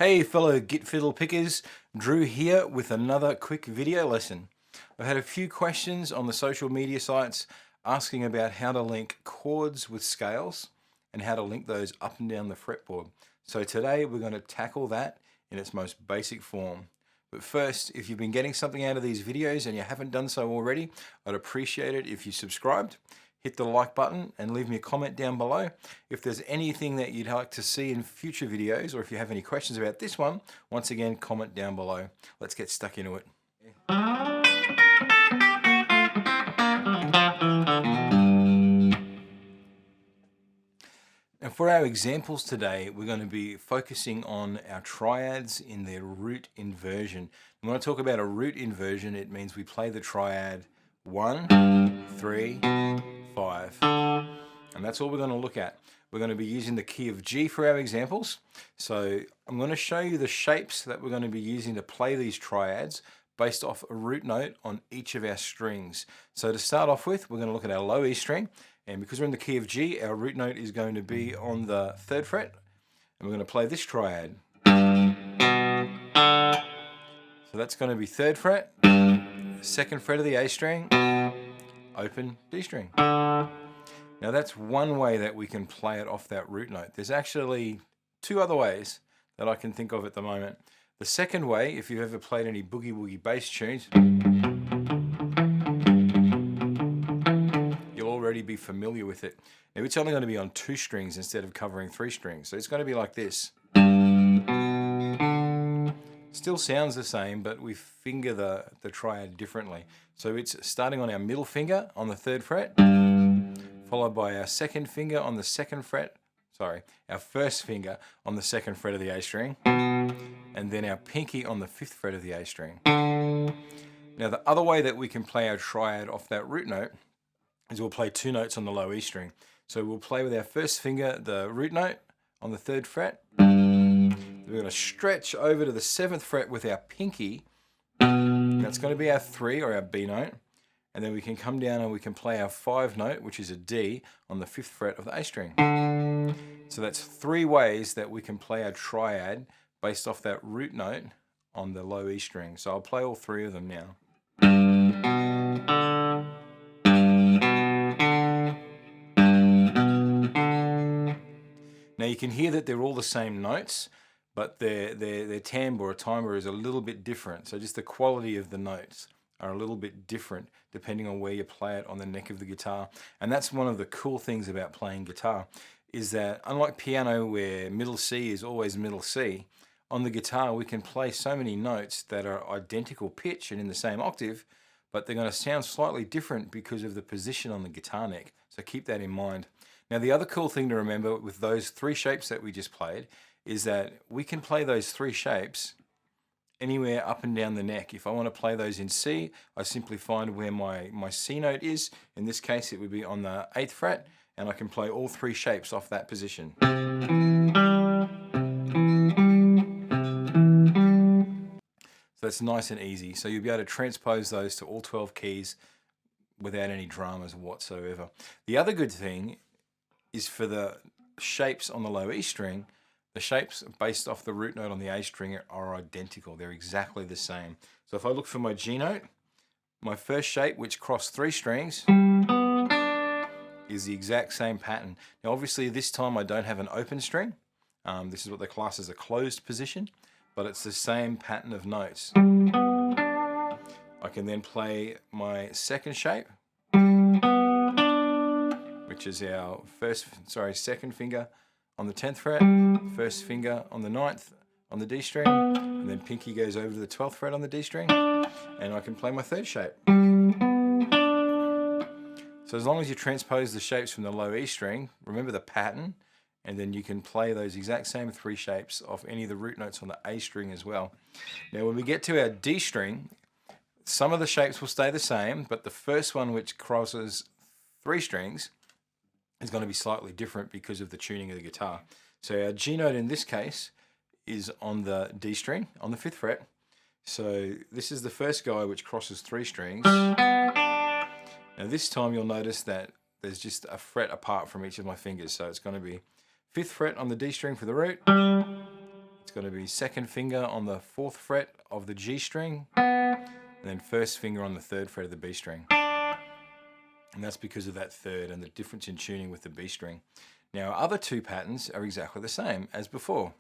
Hey fellow Git Fiddle pickers, Drew here with another quick video lesson. I've had a few questions on the social media sites asking about how to link chords with scales and how to link those up and down the fretboard. So today we're going to tackle that in its most basic form. But first, if you've been getting something out of these videos and you haven't done so already, I'd appreciate it if you subscribed. Hit the like button and leave me a comment down below. If there's anything that you'd like to see in future videos, or if you have any questions about this one, once again, comment down below. Let's get stuck into it. Now for our examples today, we're going to be focusing on our triads in their root inversion. When I talk about a root inversion, it means we play the triad 1, 3, 5. And that's all we're going to look at. We're going to be using the key of G for our examples. So I'm going to show you the shapes that we're going to be using to play these triads based off a root note on each of our strings. So to start off with, we're going to look at our low E string. And because we're in the key of G, our root note is going to be on the 3rd fret. And we're going to play this triad. So that's going to be 3rd fret, 2nd fret of the A string, open D string. Now that's one way that we can play it off that root note. There's actually 2 other ways that I can think of at the moment. The second way, if you've ever played any boogie woogie bass tunes, you'll already be familiar with it. Now it's only going to be on 2 strings instead of covering 3 strings. So it's going to be like this. Still sounds the same, but we finger the triad differently. So it's starting on our middle finger on the 3rd fret, followed by our 2nd finger on the 2nd fret, our 1st finger on the 2nd fret of the A string, and then our pinky on the 5th fret of the A string. Now the other way that we can play our triad off that root note is we'll play 2 notes on the low E string. So we'll play with our 1st finger the root note on the 3rd fret. We're going to stretch over to the 7th fret with our pinky. That's going to be our 3 or our B note. And then we can come down and we can play our 5 note, which is a D, on the 5th fret of the A string. So that's 3 ways that we can play our triad based off that root note on the low E string. So I'll play all 3 of them now. Now you can hear that they're all the same notes, but their timbre or timbre is a little bit different. So just the quality of the notes are a little bit different depending on where you play it on the neck of the guitar. And that's one of the cool things about playing guitar, is that unlike piano where middle C is always middle C, on the guitar we can play so many notes that are identical pitch and in the same octave, but they're going to sound slightly different because of the position on the guitar neck. So keep that in mind. Now the other cool thing to remember with those 3 shapes that we just played is that we can play those 3 shapes anywhere up and down the neck. If I want to play those in C, I simply find where my C note is. In this case it would be on the 8th fret, and I can play all 3 shapes off that position. So that's nice and easy. So you'll be able to transpose those to all 12 keys without any dramas whatsoever. The other good thing is for the shapes on the low E string, the shapes based off the root note on the A string are identical. They're exactly the same. So if I look for my G note, my first shape, which crossed 3 strings, is the exact same pattern. Now obviously this time I don't have an open string. This is what they class as a closed position, but it's the same pattern of notes. I can then play my 2nd shape, which is our 2nd finger on the 10th fret, 1st finger on the 9th on the D string, and then pinky goes over to the 12th fret on the D string, and I can play my 3rd shape. So as long as you transpose the shapes from the low E string, remember the pattern, and then you can play those exact same 3 shapes off any of the root notes on the A string as well. Now when we get to our D string, some of the shapes will stay the same, but the first one, which crosses 3 strings, is going to be slightly different because of the tuning of the guitar. So our G note in this case is on the D string on the 5th fret. So this is the first guy which crosses 3 strings. Now this time you'll notice that there's just a fret apart from each of my fingers. So it's going to be 5th fret on the D string for the root, it's going to be second finger on the 4th fret of the G string, and then first finger on the 3rd fret of the B string. And that's because of that third and the difference in tuning with the B string. Now, our other two patterns are exactly the same as before.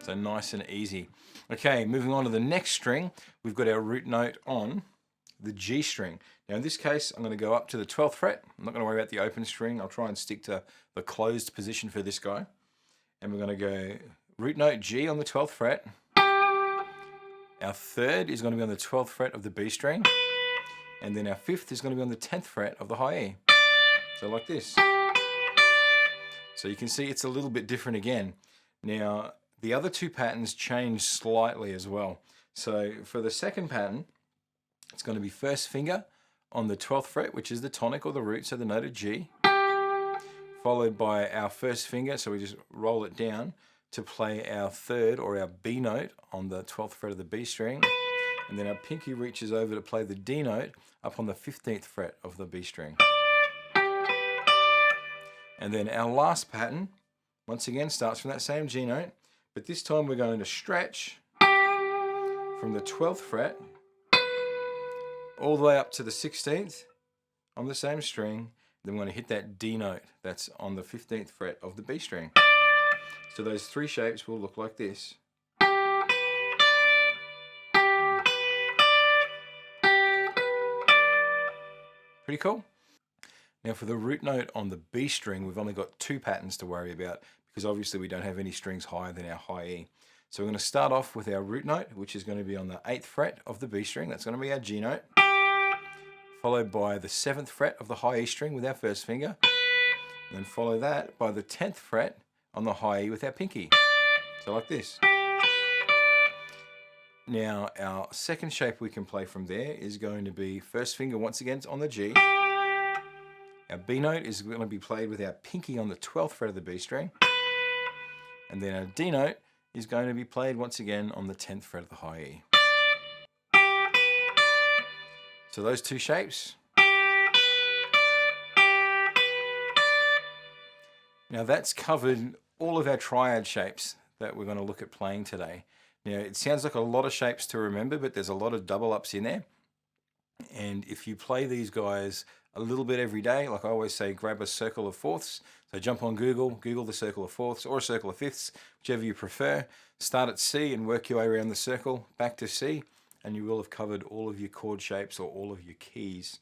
So nice and easy. Okay, moving on to the next string, we've got our root note on the G string. Now in this case, I'm going to go up to the 12th fret. I'm not going to worry about the open string. I'll try and stick to the closed position for this guy. And we're going to go root note G on the 12th fret. Our third is going to be on the 12th fret of the B string. And then our fifth is going to be on the 10th fret of the high E. So like this. So you can see it's a little bit different again. Now, the other two patterns change slightly as well. So for the second pattern, it's going to be first finger on the 12th fret, which is the tonic or the root, so the note of G, followed by our first finger, so we just roll it down to play our third or our B note on the 12th fret of the B string, and then our pinky reaches over to play the D note up on the 15th fret of the B string. And then our last pattern, once again, starts from that same G note, but this time we're going to stretch from the 12th fret all the way up to the 16th on the same string. Then we're going to hit that D note that's on the 15th fret of the B string. So those three shapes will look like this. Pretty cool. Now for the root note on the B string, we've only got two patterns to worry about because obviously we don't have any strings higher than our high E. So we're going to start off with our root note, which is going to be on the 8th fret of the B string. That's going to be our G note. Followed by the 7th fret of the high E string with our first finger. And then follow that by the 10th fret on the high E with our pinky. So like this. Now our second shape we can play from there is going to be first finger once again on the G. Our B note is going to be played with our pinky on the 12th fret of the B string. And then our D note is going to be played once again on the 10th fret of the high E. So those two shapes. Now that's covered all of our triad shapes that we're going to look at playing today. Now it sounds like a lot of shapes to remember, but there's a lot of double ups in there. And if you play these guys a little bit every day, like I always say, grab a circle of fourths. So jump on Google the circle of fourths or a circle of fifths, whichever you prefer. Start at C and work your way around the circle back to C, and you will have covered all of your chord shapes or all of your keys.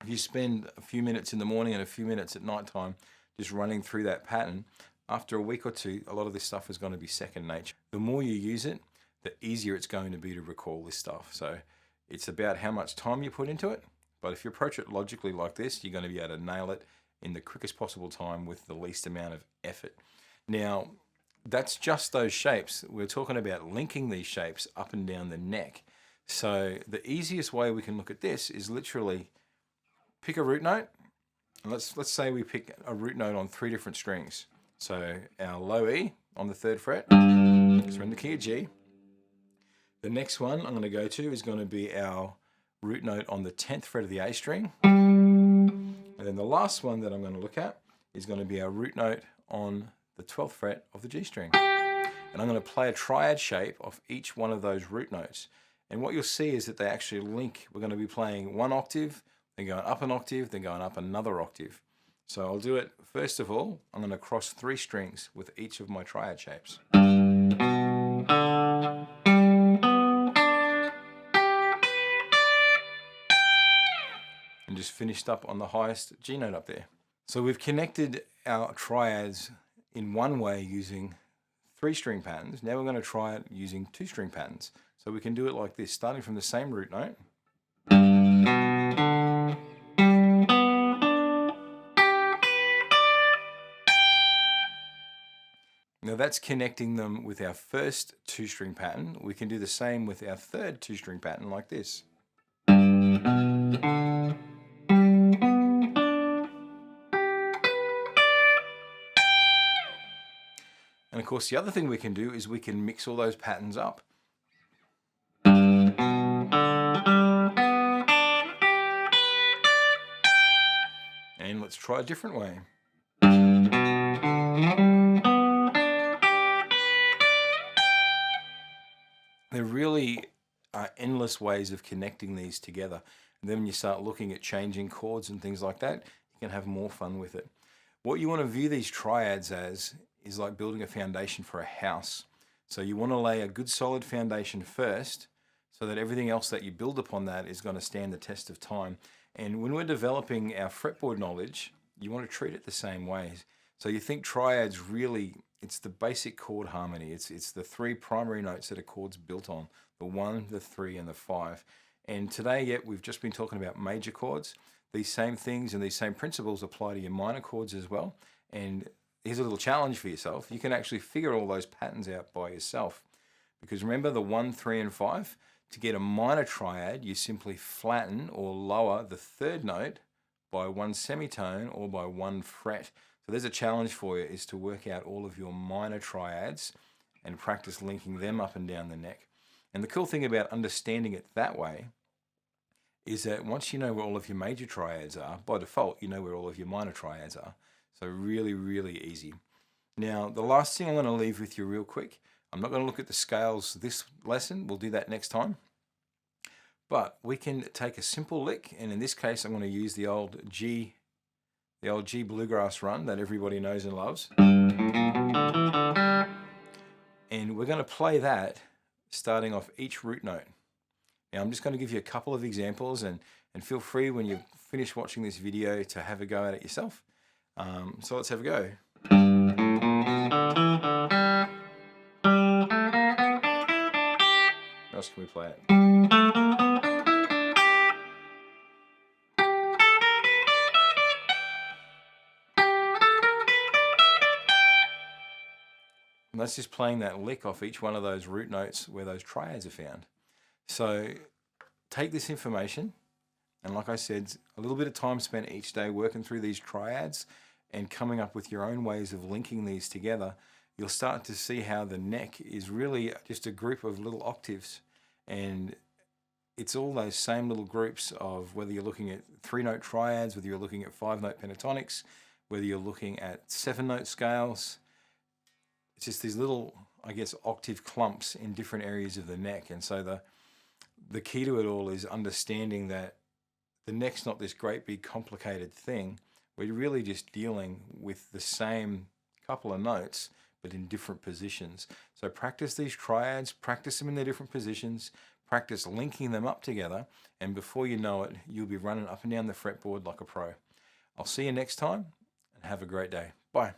If you spend a few minutes in the morning and a few minutes at night time just running through that pattern, after a week or two, a lot of this stuff is going to be second nature. The more you use it, the easier it's going to be to recall this stuff. So it's about how much time you put into it. But if you approach it logically like this, you're going to be able to nail it in the quickest possible time with the least amount of effort. Now, that's just those shapes. We're talking about linking these shapes up and down the neck. So the easiest way we can look at this is literally pick a root note. And let's say we pick a root note on 3 different strings. So our low E on the 3rd fret, because we're in the key of G. The next one I'm going to go to is going to be our root note on the 10th fret of the A string. And then the last one that I'm going to look at is going to be our root note on the 12th fret of the G string. And I'm going to play a triad shape of each one of those root notes. And what you'll see is that they actually link. We're going to be playing one octave, then going up an octave, then going up another octave. So I'll do it, first of all, I'm going to cross 3 strings with each of my triad shapes. And just finished up on the highest G note up there. So we've connected our triads in one way using 3-string patterns. Now we're going to try it using 2-string patterns. So we can do it like this, starting from the same root note. Now that's connecting them with our first 2-string pattern. We can do the same with our third 2-string pattern like this. And of course the other thing we can do is we can mix all those patterns up. And let's try a different way. there really are endless ways of connecting these together. And then when you start looking at changing chords and things like that, you can have more fun with it. What you want to view these triads as is like building a foundation for a house. So you want to lay a good solid foundation first, so that everything else that you build upon that is going to stand the test of time. And when we're developing our fretboard knowledge, you want to treat it the same way. So you think triads really, it's the basic chord harmony. It's the three primary notes that a chord's built on, the 1, the 3, and the 5. And today, we've just been talking about major chords. These same things and these same principles apply to your minor chords as well. And here's a little challenge for yourself. You can actually figure all those patterns out by yourself. Because remember the 1, 3, and 5? To get a minor triad, you simply flatten or lower the third note by 1 semitone or by 1 fret. So there's a challenge for you, is to work out all of your minor triads and practice linking them up and down the neck. And the cool thing about understanding it that way is that once you know where all of your major triads are, by default, you know where all of your minor triads are. So really, really easy. Now, the last thing I'm going to leave with you real quick, I'm not going to look at the scales this lesson. We'll do that next time. But we can take a simple lick, and in this case, I'm going to use the old G bluegrass run that everybody knows and loves. And we're going to play that starting off each root note. Now I'm just going to give you a couple of examples, and feel free when you finish watching this video to have a go at it yourself. So let's have a go. How else can we play it? And that's just playing that lick off each one of those root notes where those triads are found. So take this information, and like I said, a little bit of time spent each day working through these triads and coming up with your own ways of linking these together. You'll start to see how the neck is really just a group of little octaves, and it's all those same little groups of whether you're looking at 3-note triads, whether you're looking at 5-note pentatonics, whether you're looking at 7-note scales. It's just these little, I guess, octave clumps in different areas of the neck. And so the key to it all is understanding that the neck's not this great big complicated thing. We're really just dealing with the same couple of notes, but in different positions. So practice these triads, practice them in their different positions, practice linking them up together, and before you know it, you'll be running up and down the fretboard like a pro. I'll see you next time, and have a great day. Bye.